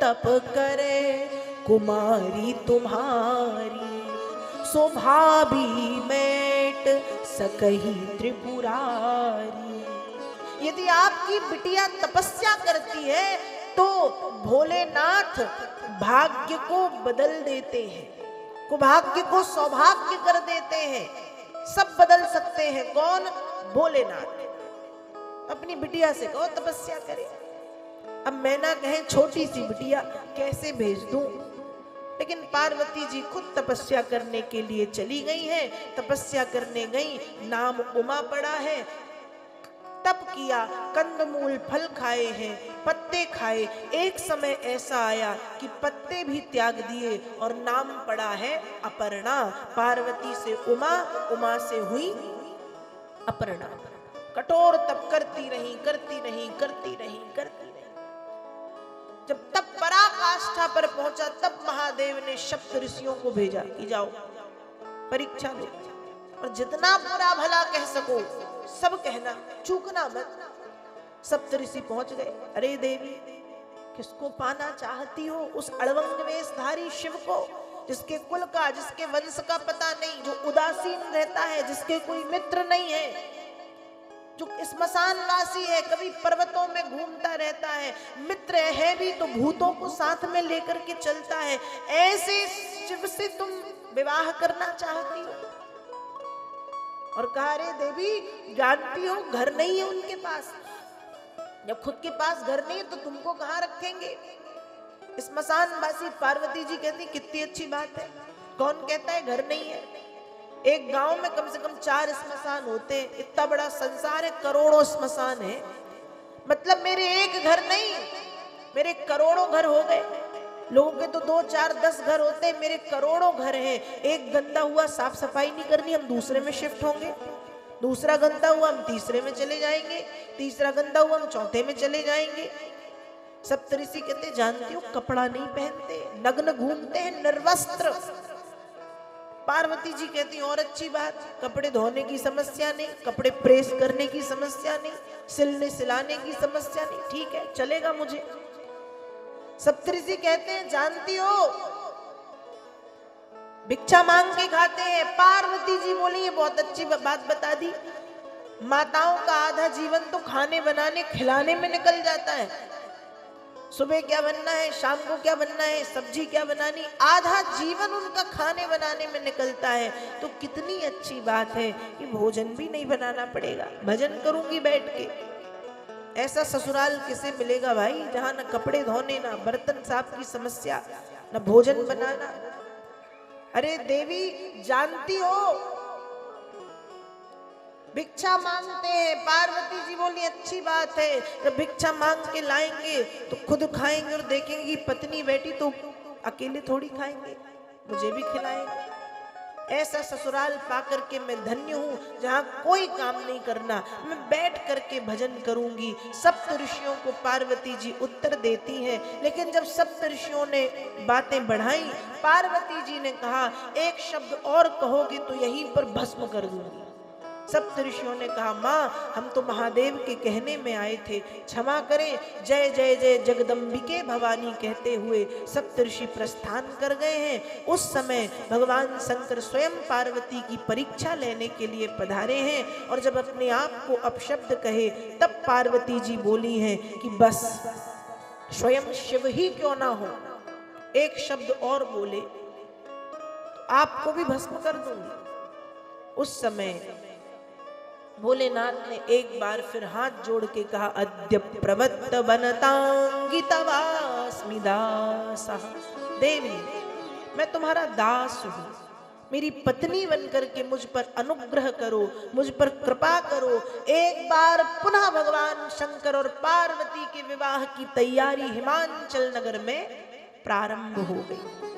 तप करे कुमारी तुम्हारी, शोभा भी मेट सकही त्रिपुरारी। यदि आपकी बिटिया तपस्या करती है तो भोलेनाथ भाग्य को बदल देते हैं, कुभाग्य को सौभाग्य कर देते हैं, सब बदल सकते हैं। कौन? भोलेनाथ। अपनी बिटिया से कहो तपस्या करे। अब मैना कहे छोटी सी बिटिया कैसे भेज दूं, लेकिन पार्वती जी खुद तपस्या करने के लिए चली गई हैं। तपस्या करने गई, नाम उमा पड़ा है, तप किया, कंदमूल फल खाए हैं, पत्ते खाए। एक समय ऐसा आया कि पत्ते भी त्याग दिए और नाम पड़ा है अपर्णा। पार्वती से उमा, उमा से हुई अपर्णा। कठोर तप करती रही, करती रही, करती रही, करती रही। जब तप पराकाष्ठा पर पहुंचा तब महादेव ने सप्त ऋषियों को भेजा कि जाओ परीक्षा लो और जितना बुरा भला कह सको सब कहना, चूकना मत। सप्त ऋषि पहुंच गए। अरे देवी, किसको पाना चाहती हो? उस अड़वंग वेशधारी शिव को, जिसके कुल का, जिसके वंश का पता नहीं, जो उदासीन रहता है, जिसके कोई मित्र नहीं है, जो स्मशानवासी है, कभी पर्वतों में घूमता रहता है, मित्र है भी तो भूतों को साथ में लेकर के चलता है। ऐसे शिव से तुम विवाह करना चाहती हो? और कहा, रे देवी, जानती हो घर नहीं है उनके पास। जब खुद के पास घर नहीं है तो तुमको कहाँ रखेंगे? स्मशानवासी। पार्वती जी कहती कितनी अच्छी बात है, कौन कहता है घर नहीं है? एक गांव में कम से कम 4 स्मशान होते हैं। इतना बड़ा संसार है, करोड़ों स्मशान है। मतलब मेरे एक घर नहीं, मेरे करोड़ों घर हो गए। लोगों के तो 2, 4, 10 घर होते हैं, मेरे करोड़ों घर हैं। एक गंदा हुआ, साफ सफाई नहीं करनी, हम दूसरे में शिफ्ट होंगे। दूसरा गंदा हुआ, हम तीसरे में चले जाएंगे। तीसरा गंदा हुआ, हम चौथे में चले जाएंगे। सप्तऋषि कहते, जानती हो कपड़ा नहीं पहनते, नग्न घूमते हैं, निर्वस्त्र। पार्वती जी कहती और अच्छी बात, कपड़े धोने की समस्या नहीं, कपड़े प्रेस करने की समस्या नहीं, सिलने सिलाने की समस्या नहीं, ठीक है चलेगा मुझे। सप्तऋषि कहते हैं, जानती हो भिक्षा मांग के खाते हैं। पार्वती जी बोली, ये बहुत अच्छी बात बता दी। माताओं का आधा जीवन तो खाने बनाने खिलाने में निकल जाता है। सुबह क्या बनना है, शाम को क्या बनना है, सब्जी क्या बनानी, आधा जीवन उनका खाने बनाने में निकलता है। तो कितनी अच्छी बात है कि भोजन भी नहीं बनाना पड़ेगा, भजन करूंगी बैठ के। ऐसा ससुराल किसे मिलेगा भाई, जहां न कपड़े धोने, ना बर्तन साफ की समस्या, न भोजन बनाना। अरे देवी, जानती हो भिक्षा मांगते हैं। पार्वती जी बोली अच्छी बात है, जब भिक्षा मांग के लाएंगे तो खुद खाएंगे और देखेंगे पत्नी बैठी तो अकेले थोड़ी खाएंगे, मुझे भी खिलाएंगे। ऐसा ससुराल पाकर के मैं धन्य हूँ जहाँ कोई काम नहीं करना, मैं बैठ करके भजन करूंगी। सप्त ऋषियों को पार्वती जी उत्तर देती हैं। लेकिन जब सप्त ऋषियों ने बातें बढ़ाई, पार्वती जी ने कहा एक शब्द और कहोगे तो यहीं पर भस्म कर दूंगी। सप्त ऋषियों ने कहा, माँ हम तो महादेव के कहने में आए थे, क्षमा करें। जय जय जय जगदम्बिके भवानी कहते हुए सप्त ऋषि प्रस्थान कर गए हैं। उस समय भगवान शंकर स्वयं पार्वती की परीक्षा लेने के लिए पधारे हैं। और जब अपने आप को अपशब्द कहे तब पार्वती जी बोली हैं कि बस स्वयं शिव ही क्यों ना हो, एक शब्द और बोले तो आपको भी भस्म कर दूंगी। उस समय भोलेनाथ ने एक बार फिर हाथ जोड़ के कहा, अद्य प्रवत्त बनतांगी तवास्मि दासः। देवी, मैं तुम्हारा दास हूँ, मेरी पत्नी बनकर के मुझ पर अनुग्रह करो, मुझ पर कृपा करो। एक बार पुनः भगवान शंकर और पार्वती के विवाह की तैयारी हिमांचल नगर में प्रारंभ हो गई।